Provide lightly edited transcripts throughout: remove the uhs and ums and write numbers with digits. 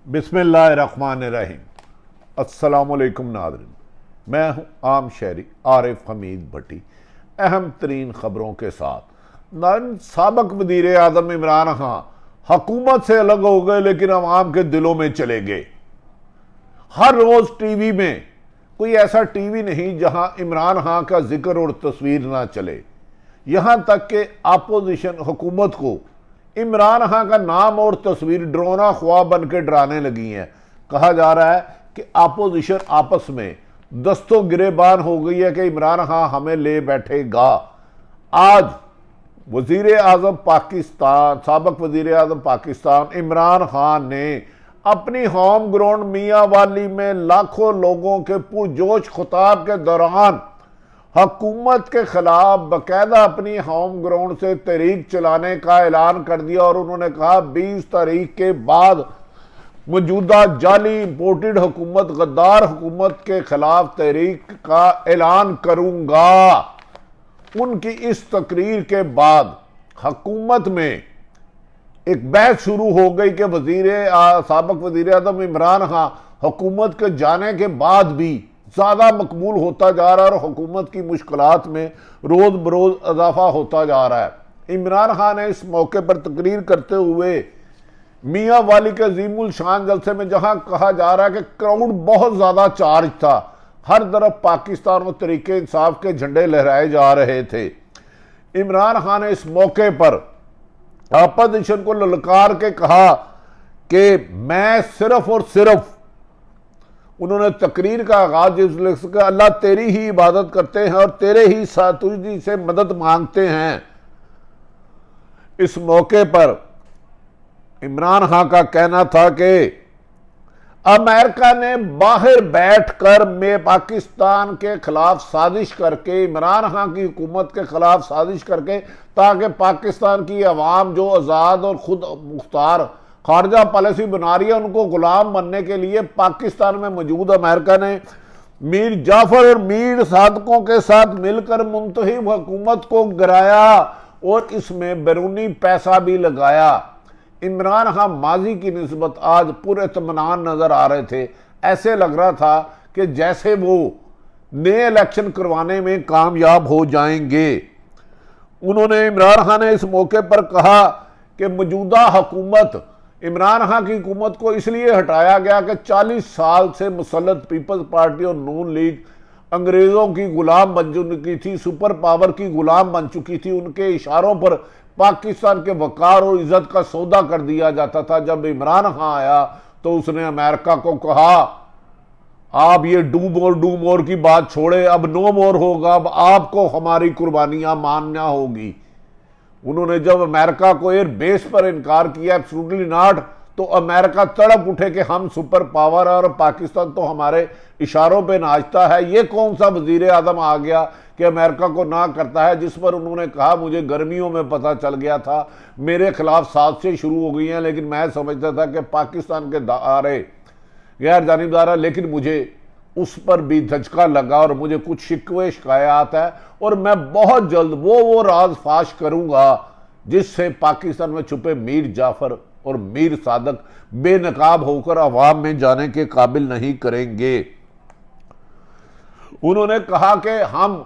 बिस्मिल्लाहिर्रहमानिर्रहीम। अस्सलामुअलैकुम नाज़रीन, मैं हूँ आम शहरी आरिफ हमीद भट्टी। अहम तरीन खबरों के साथ नाज़रीन, साबिक़ वज़ीर आज़म इमरान खान हुकूमत से अलग हो गए लेकिन अवाम के दिलों में चले गए। हर रोज़ टीवी में कोई ऐसा टीवी नहीं जहां इमरान खान का जिक्र और तस्वीर ना चले। यहां तक कि अपोजिशन हुकूमत को इमरान खान का नाम और तस्वीर डरावना ख्वाब बन के डराने लगी हैं। कहा जा रहा है कि अपोजिशन आपस में दस्तों गिरेबान हो गई है कि इमरान खान हमें ले बैठेगा। आज वज़ीर आज़म पाकिस्तान, साबिक़ वज़ीर आज़म पाकिस्तान इमरान खान ने अपनी होम ग्राउंड मियांवाली में लाखों लोगों के पुरजोश खिताब के दौरान हुकूमत के खिलाफ बाकायदा अपनी होम ग्राउंड से तहरीक चलाने का ऐलान कर दिया और उन्होंने कहा 20 तारीख के बाद मौजूदा जाली इंपोर्टेड हुकूमत, गद्दार हुकूमत के खिलाफ तहरीक का ऐलान करूंगा। उनकी इस तकरीर के बाद हुकूमत में एक बहस शुरू हो गई कि साबिक़ वज़ीर आज़म इमरान खान हुकूमत के जाने के बाद भी ज़्यादा मकबूल होता जा रहा है और हुकूमत की मुश्किलात में रोज़ बरोज़ इजाफा होता जा रहा है। इमरान खान ने इस मौके पर तकरीर करते हुए मियांवाली के अज़ीमुल शान जलसे में, जहां कहा जा रहा है कि क्राउड बहुत ज़्यादा चार्ज था, हर तरफ पाकिस्तान और तरीके इंसाफ के झंडे लहराए जा रहे थे, इमरान खान ने इस मौके पर अपोजिशन को ललकार के कहा कि मैं सिर्फ और सिर्फ, उन्होंने तकरीर का आगाज अल्लाह तेरी ही इबादत करते हैं और तेरे ही साथ तुझी से मदद मांगते हैं। इस मौके पर इमरान खान का कहना था कि अमेरिका ने बाहर बैठकर में पाकिस्तान के खिलाफ साजिश करके, इमरान खान की हुकूमत के खिलाफ साजिश करके, ताकि पाकिस्तान की अवाम जो आज़ाद और खुद मुख्तार खारजा पॉलिसी बना रही है उनको गुलाम बनने के लिए पाकिस्तान में मौजूद अमेरिका ने मीर जाफर और मीर सादकों के साथ मिलकर मुंतहिब हुकूमत को गिराया और इसमें बैरूनी पैसा भी लगाया। इमरान खान माजी की निस्बत आज पूरे इत्मीनान नजर आ रहे थे। ऐसे लग रहा था कि जैसे वो नए इलेक्शन करवाने में कामयाब हो जाएंगे। उन्होंने, इमरान खान ने इस मौके पर कहा कि मौजूदा हुकूमत, इमरान खान की हुकूमत को इसलिए हटाया गया कि 40 साल से मुसल्लत पीपल्स पार्टी और नून लीग अंग्रेज़ों की गुलाम बन चुकी थी, सुपर पावर की गुलाम बन चुकी थी। उनके इशारों पर पाकिस्तान के वकार और इज्जत का सौदा कर दिया जाता था। जब इमरान खान आया तो उसने अमेरिका को कहा आप ये डू मोर की बात छोड़े, अब नो मोर होगा, अब आपको हमारी कुर्बानियां मानना होगी। उन्होंने जब अमेरिका को एयर बेस पर इनकार किया, एब्सोल्युटली नॉट, तो अमेरिका तड़प उठे कि हम सुपर पावर और पाकिस्तान तो हमारे इशारों पे नाचता है। ये कौन सा वजीर आजम आ गया कि अमेरिका को ना करता है। जिस पर उन्होंने कहा मुझे गर्मियों में पता चल गया था, मेरे खिलाफ साजिशें शुरू हो गई हैं, लेकिन मैं समझता था कि पाकिस्तान के दायरे गैर जानिबदार है, लेकिन मुझे उस पर भी धचका लगा और मुझे कुछ शिकवे शिकायत है और मैं बहुत जल्द वो राज फाश करूंगा जिससे पाकिस्तान में छुपे मीर जाफर और मीर सादक बेनकाब होकर अवाम में जाने के काबिल नहीं करेंगे। उन्होंने कहा कि हम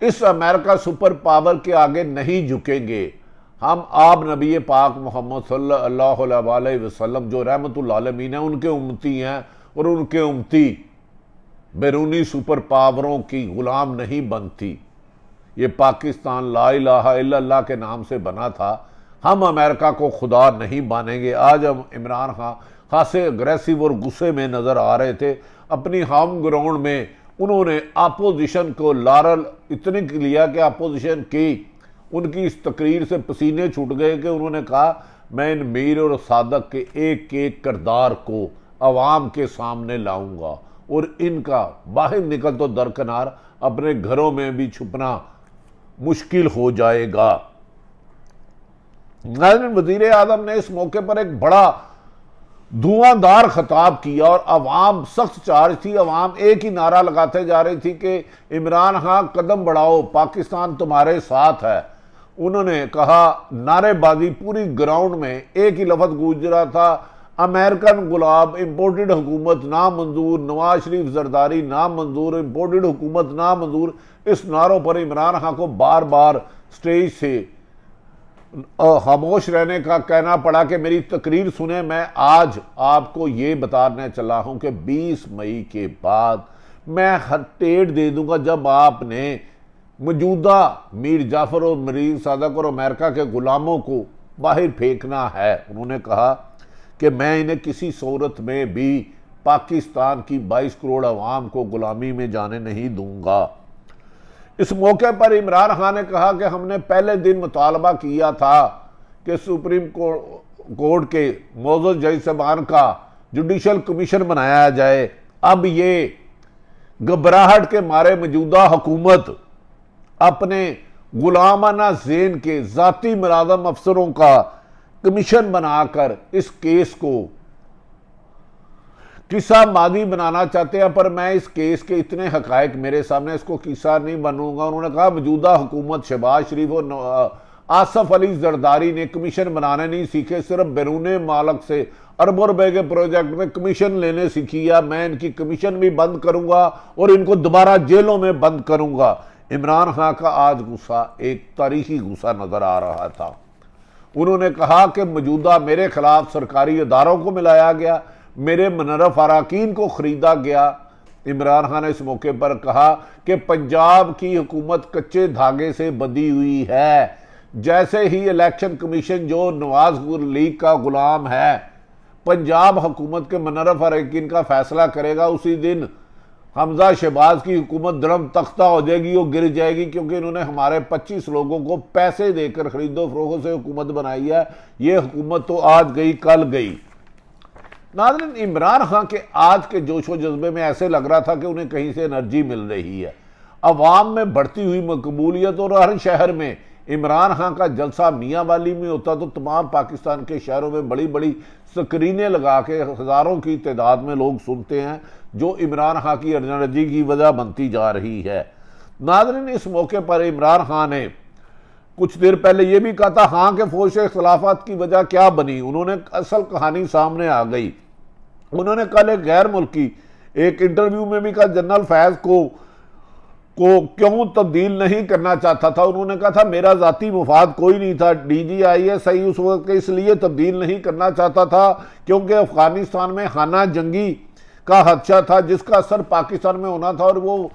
इस अमेरिका सुपर पावर के आगे नहीं झुकेंगे। हम आप नबी पाक मोहम्मद सल्लल्लाहु अलैहि वसल्लम जो रहमतुल आलमीन है उनके उम्मती हैं और उनके उम्मती बैरूनी सुपर पावरों की गुलाम नहीं बनती। ये पाकिस्तान ला इलाहा इल्लल्लाह के नाम से बना था। हम अमेरिका को खुदा नहीं मानेंगे। आज हम इमरान खान खासे अग्रेसिव और गुस्से में नज़र आ रहे थे। अपनी होम ग्राउंड में उन्होंने अपोजिशन को लारल इतने लिया कि अपोजिशन की उनकी इस तकरीर से पसीने छूट गए कि उन्होंने कहा मैं इन मीर और सादक के एक एक किरदार को अवाम के सामने लाऊंगा और इनका बाहर निकल तो दरकिनार अपने घरों में भी छुपना मुश्किल हो जाएगा। वज़ीर आज़म ने इस मौके पर एक बड़ा धुआंधार खिताब किया और अवाम सख्त चार्ज थी। अवाम एक ही नारा लगाते जा रही थी कि इमरान खान कदम बढ़ाओ, पाकिस्तान तुम्हारे साथ है। उन्होंने कहा, नारेबाजी पूरी ग्राउंड में एक ही लफ्ज गूंज रहा था, अमेरिकन गुलाब, इंपोर्टेड हुकूमत नामंजूर, नवाज शरीफ जरदारी नामंजूर, इंपोर्टेड हुकूमत नामंजूर, इस नारों पर इमरान खान को बार बार स्टेज से खामोश रहने का कहना पड़ा कि मेरी तकरीर सुने। मैं आज आपको ये बताने चला हूं कि 20 मई के बाद मैं हर टेट दे दूंगा जब आपने मौजूदा मीर जाफर और मरीन सादक और अमेरिका के गुलामों को बाहर फेंकना है। उन्होंने कहा कि मैं इन्हें किसी सूरत में भी पाकिस्तान की 22 करोड़ अवाम को गुलामी में जाने नहीं दूंगा। इस मौके पर इमरान खान ने कहा कि हमने पहले दिन मुतालबा किया था कि सुप्रीम कोर्ट के मौजूद जज साहबान का जुडिशल कमीशन बनाया जाए। अब ये घबराहट के मारे मौजूदा हुकूमत अपने गुलामाना ज़ेन के ज़ाती मुलाज़म अफसरों का कमीशन बनाकर इस केस को किस्सा मादी बनाना चाहते हैं, पर मैं इस केस के इतने हकायक मेरे सामने, इसको किस्सा नहीं बनूंगा। उन्होंने कहा मौजूदा हुकूमत शहबाज शरीफ और आसफ अली जरदारी ने कमीशन बनाने नहीं सीखे, सिर्फ बैरून मालक से अरबों रुपए के प्रोजेक्ट में कमीशन लेने सीखी है। मैं इनकी कमीशन भी बंद करूंगा और इनको दोबारा जेलों में बंद करूंगा। इमरान खान का आज गुस्सा एक तारीखी गुस्सा नजर आ रहा था। उन्होंने कहा कि मौजूदा मेरे खिलाफ सरकारी इदारों को मिलाया गया, मेरे मनरफ अराकीन को खरीदा गया। इमरान खान ने इस मौके पर कहा कि पंजाब की हुकूमत कच्चे धागे से बंधी हुई है। जैसे ही इलेक्शन कमीशन जो नवाज लीग का गुलाम है पंजाब हुकूमत के मनरफ अराकीन का फैसला करेगा, उसी दिन हमजा शहबाज की हुकूमत धर्म तख्ता हो जाएगी और गिर जाएगी, क्योंकि इन्होंने हमारे 25 लोगों को पैसे देकर खरीदो फरोख्त से हुकूमत बनाई है। ये हुकूमत तो आज गई कल गई। नाज़रीन, इमरान खान के आज के जोशो जज्बे में ऐसे लग रहा था कि उन्हें कहीं से एनर्जी मिल रही है। अवाम में बढ़ती हुई मकबूलियत और हर शहर में इमरान खान का जलसा मियाँ वाली में होता तो तमाम पाकिस्तान के शहरों में बड़ी बड़ी स्क्रीनें लगा के हज़ारों की तादाद में लोग सुनते हैं, जो इमरान खान की एनर्जी की वजह बनती जा रही है। नाज़रीन, इस मौके पर इमरान खान ने कुछ देर पहले यह भी कहा था हाँ के फौज इख्तलाफात की वजह क्या बनी। उन्होंने असल कहानी सामने आ गई। उन्होंने कल एक गैर मुल्की एक इंटरव्यू में भी कहा जनरल फैज को क्यों तब्दील नहीं करना चाहता था। उन्होंने कहा था मेरा जाती मुफाद कोई नहीं था, DGISI उस वक्त इसलिए तब्दील नहीं करना चाहता था क्योंकि अफगानिस्तान में खाना जंगी का खदशा था जिसका असर पाकिस्तान में होना था और वो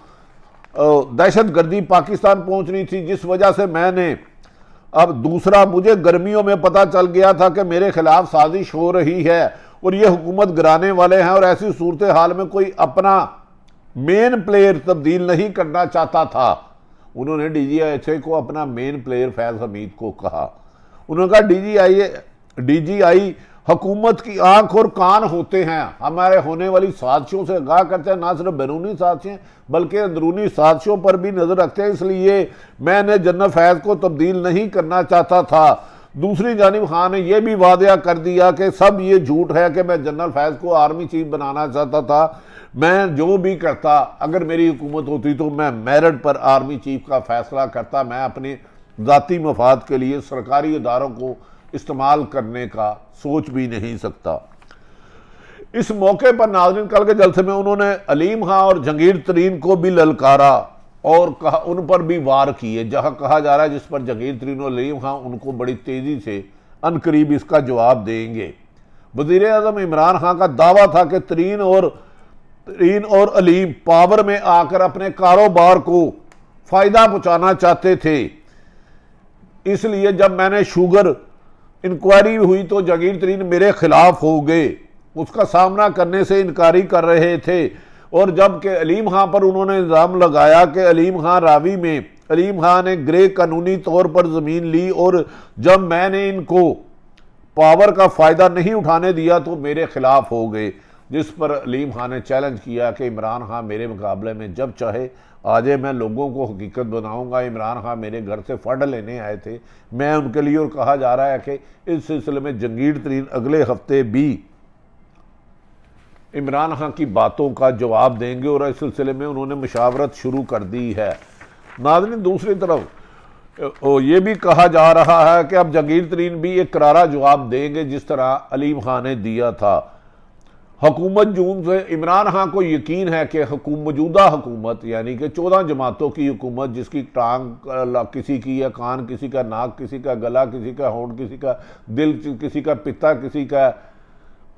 दहशत गर्दी पाकिस्तान पहुंचनी थी, जिस वजह से मैंने अब दूसरा मुझे गर्मियों में पता चल गया था कि मेरे खिलाफ साजिश हो रही है और ये हुकूमत गिराने वाले हैं, और ऐसी सूरत हाल में कोई अपना मेन प्लेयर तब्दील नहीं करना चाहता था। उन्होंने DGI को अपना मेन प्लेयर फैज हमीद को कहा। उन्होंने कहा DGI हुकूमत की आंख और कान होते हैं, हमारे होने वाली साजिशों से आगाह करते हैं, ना सिर्फ बैरूनी साजिशें बल्कि अंदरूनी साजिशों पर भी नजर रखते हैं, इसलिए मैंने जनरल फैज को तब्दील नहीं करना चाहता था। दूसरी जानिब खान ने यह भी वादा कर दिया कि सब ये झूठ है कि मैं जनरल फैज को आर्मी चीफ बनाना चाहता था। मैं जो भी करता, अगर मेरी हुकूमत होती तो मैं मेरिट पर आर्मी चीफ का फैसला करता। मैं अपने ज़ाती मफाद के लिए सरकारी इदारों को इस्तेमाल करने का सोच भी नहीं सकता। इस मौके पर नाज़रीन कल के जलसे में उन्होंने अलीम खां और जहांगीर तरीन को भी ललकारा और कहा, उन पर भी वार किए। जहां कहा जा रहा है जिस पर जहांगीर तरीन और अलीम खां उनको बड़ी तेजी से अनकरीब इसका जवाब देंगे। वज़ीर आज़म इमरान खान का दावा था कि तरीन और अलीम पावर में आकर अपने कारोबार को फायदा पहुंचाना चाहते थे, इसलिए जब मैंने शुगर इंक्वायरी हुई तो जहांगीर तरीन मेरे खिलाफ हो गए, उसका सामना करने से इनकारी कर रहे थे। और जबकि अलीम खां पर उन्होंने इल्ज़ाम लगाया कि अलीम खां रावी में अलीम खां ने ग्रे कानूनी तौर पर ज़मीन ली और जब मैंने इनको पावर का फ़ायदा नहीं उठाने दिया तो मेरे खिलाफ हो गए, जिस पर अलीम खां ने चैलेंज किया कि इमरान खान मेरे मुकाबले में जब चाहे आ जाए, मैं लोगों को हकीकत बनाऊंगा। इमरान खान मेरे घर से फंड लेने आए थे, मैं उनके लिए, और कहा जा रहा है कि इस सिलसिले में जहांगीर तरीन अगले हफ्ते भी इमरान खान की बातों का जवाब देंगे और इस सिलसिले में उन्होंने मुशावरत शुरू कर दी है। नाज़रीन, दूसरी तरफ ये भी कहा जा रहा है कि अब जहांगीर तरीन भी एक करारा जवाब देंगे जिस तरह अलीम खान ने दिया था। हुकूमत जून से इमरान खान को यकीन है कि मौजूदा हुकूमत यानी कि 14 जमातों की हुकूमत, जिसकी टांग किसी की है, कान किसी का, नाक किसी का, गला किसी का, होंठ किसी का, दिल किसी का, पिता किसी का,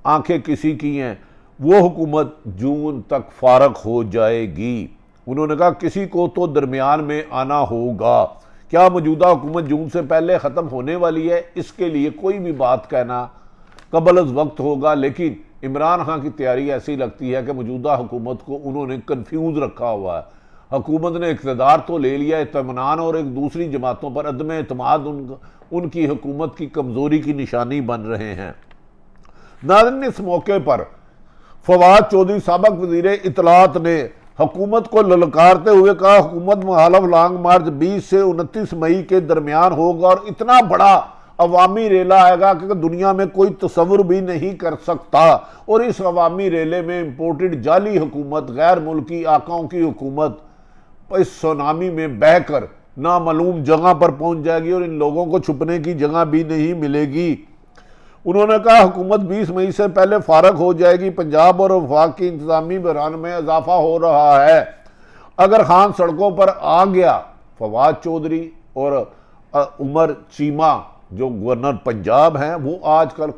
आंखें किसी की हैं, वो हुकूमत जून तक फारग हो जाएगी। उन्होंने कहा किसी को तो दरमियान में आना होगा। क्या मौजूदा हुकूमत जून से पहले ख़त्म होने वाली है, इसके लिए कोई भी बात कहना कबल अज़ वक्त होगा, लेकिन इमरान खान की तैयारी ऐसी लगती है कि मौजूदा हुकूमत को उन्होंने कन्फ्यूज़ रखा हुआ है। हुकूमत ने इक़्तिदार तो ले लिया, इत्मीनान और एक दूसरी जमातों पर अदम एतमाद उनकी हुकूमत की कमज़ोरी की निशानी बन रहे हैं। नाज़रीन, इस मौके पर फवाद चौधरी साबक वज़ीर इत्तलात ने हुकूमत को ललकारते हुए कहा, हुकूमत मुखालिफ लॉन्ग मार्च 20 से 29 मई के दरमियान होगा और इतना बड़ा अवामी रेला आएगा कि दुनिया में कोई तस्वुर भी नहीं कर सकता। और इस अवामी रेले में इंपोर्टेड जाली हुकूमत, गैर मुल्की आकाओं की हुकूमत इस सुनामी में बहकर नामालूम जगह पर पहुंच जाएगी और इन लोगों को छुपने की जगह भी नहीं मिलेगी। उन्होंने कहा हुकूमत 20 मई से पहले फारग हो जाएगी। पंजाब और वफाक की इंतजामी बहरान में इजाफा हो रहा है। अगर खान सड़कों पर आ गया, फवाद चौधरी और उमर चीमा जो गवर्नर पंजाब हैं, वो आजकल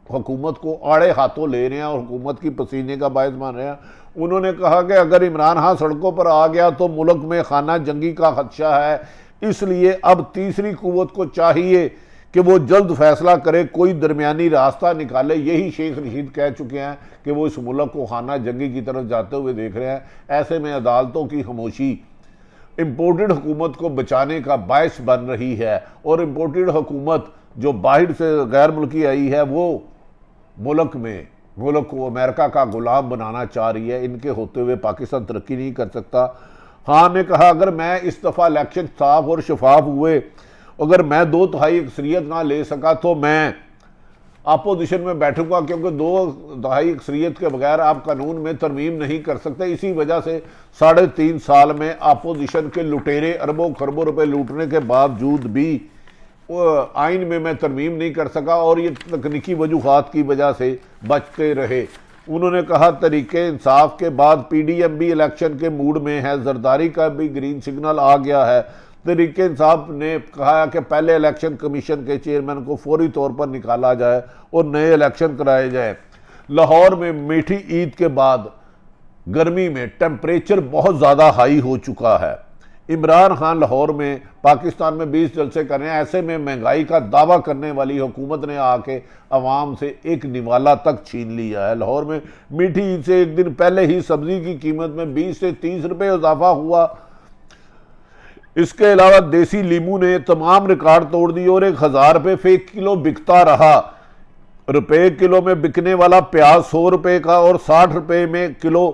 हुकूमत को आड़े हाथों ले रहे हैं और हुकूमत की पसीने का बायस मान रहे हैं। उन्होंने कहा कि अगर इमरान खान सड़कों पर आ गया तो मुल्क में खाना जंगी का खदशा है, इसलिए अब तीसरी कुव्वत को चाहिए कि वो जल्द फैसला करे, कोई दरमियानी रास्ता निकाले। यही शेख रशीद कह चुके हैं कि वो इस मुल्क को खाना जंगी की तरफ जाते हुए देख रहे हैं। ऐसे में अदालतों की खामोशी इम्पोर्टेड हुकूमत को बचाने का बायस बन रही है और इम्पोर्टेड हुकूमत जो बाहर से गैर मुल्की आई है वो मुल्क को अमेरिका का गुलाम बनाना चाह रही है। इनके होते हुए पाकिस्तान तरक्की नहीं कर सकता। खान ने कहा अगर मैं इस दफ़ा इलेक्शन साफ और शफाफ हुए, अगर मैं 2/3 अक्सरियत ना ले सका तो मैं अपोजिशन में बैठूंगा, क्योंकि 2/3 अक्सरियत के बगैर आप कानून में तरमीम नहीं कर सकते। इसी वजह से 3.5 साल में अपोजिशन के लुटेरे अरबों खरबों रुपए लूटने के बावजूद भी आइन में मैं तरमीम नहीं कर सका और ये तकनीकी वजूहात की वजह से बचते रहे। उन्होंने कहा तरीके इंसाफ के बाद PDM भी इलेक्शन के मूड में है, जरदारी का भी ग्रीन सिग्नल आ गया है। तरीके इंसाफ ने कहा कि पहले इलेक्शन कमीशन के चेयरमैन को फौरी तौर पर निकाला जाए और नए इलेक्शन कराए जाए। लाहौर में मीठी ईद के बाद गर्मी में टेम्परेचर बहुत ज़्यादा हाई हो चुका है। इमरान खान लाहौर में पाकिस्तान में 20 जलसे कर रहे हैं। ऐसे में महंगाई का दावा करने वाली हुकूमत ने आके अवाम से एक निवाला तक छीन लिया है। लाहौर में मीठी ईद से एक दिन पहले ही सब्जी की कीमत में 20 से 30 रुपये इजाफा हुआ। इसके अलावा देसी लीमू ने तमाम रिकॉर्ड तोड़ दिए और 1000 रुपये फे किलो बिकता रहा। रुपये किलो में बिकने वाला प्याज 100 रुपये का और 60 रुपये में किलो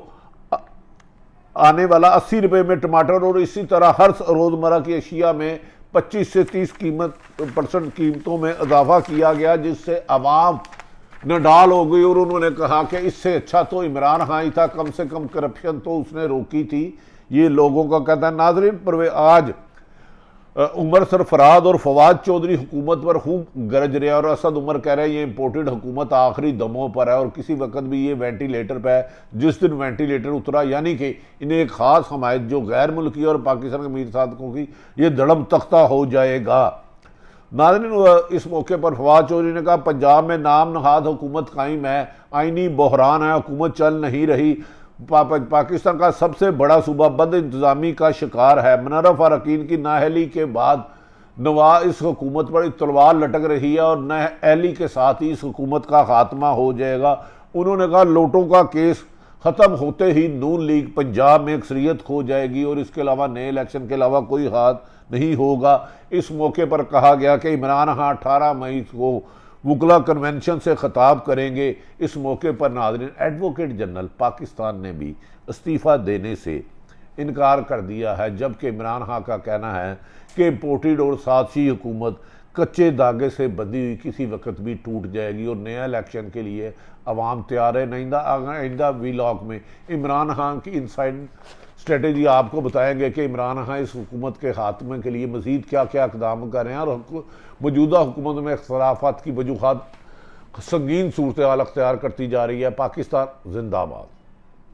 आने वाला 80 रुपये में टमाटर, और इसी तरह हर रोज़मर्रा की अशिया में 25 से 30% कीमतों में इजाफा किया गया, जिससे अवाम नडाल हो गई। और उन्होंने कहा कि इससे अच्छा तो इमरान खान ही था, कम से कम करप्शन तो उसने रोकी थी। ये लोगों का कहता है। नाज़रीन, पर आज उमर सरफराज और फवाद चौधरी हुकूमत पर खूब गरज रहे हैं और असद उमर कह रहे हैं ये इंपोर्टेड हुकूमत आखिरी दमों पर है और किसी वक्त भी ये वेंटिलेटर पर है। जिस दिन वेंटिलेटर उतरा, यानी कि इन्हें एक ख़ास हमायत जो गैर मुल्की और पाकिस्तान के मीर साधकों की, ये धड़म तख्ता हो जाएगा। नाज़रीन, इस मौके पर फवाद चौधरी ने कहा पंजाब में नाम नहाद हुकूमत कायम है, आइनी बहरान है, हुकूमत चल नहीं रही। पाकिस्तान का सबसे बड़ा सूबा बद इंतजामी का शिकार है। मुनर्रफ अरकान की नाअहली के बाद नवाज इस हुकूमत पर तलवार लटक रही है और नाअहली के साथ ही इस हुकूमत का खात्मा हो जाएगा। उन्होंने कहा लोटों का केस ख़त्म होते ही नून लीग पंजाब में अक्सरियत खो जाएगी और इसके अलावा नए इलेक्शन के अलावा कोई हाथ नहीं होगा। इस मौके पर कहा गया कि इमरान खान 18 मई को वकला कन्वेंशन से खिताब करेंगे। इस मौके पर नाज़रीन, एडवोकेट जनरल पाकिस्तान ने भी इस्तीफ़ा देने से इनकार कर दिया है, जबकि इमरान खान का कहना है कि इम्पोर्टेड और साथी हुकूमत कच्चे धागे से बंधी हुई किसी वक्त भी टूट जाएगी और नया इलेक्शन के लिए अवाम तैयार है। आइंदा वीलॉग में इमरान खान की इनसाइड स्ट्रेटेजी आपको बताएंगे कि इमरान खान इस हुकूमत के खात्मे के लिए मज़ीद क्या क्या इक़दाम कर रहे हैं और मौजूदा हुकूमत में इख्तलाफात की वजूहात संगीन सूरत हाल अख्तियार करती जा रही है। पाकिस्तान जिंदाबाद।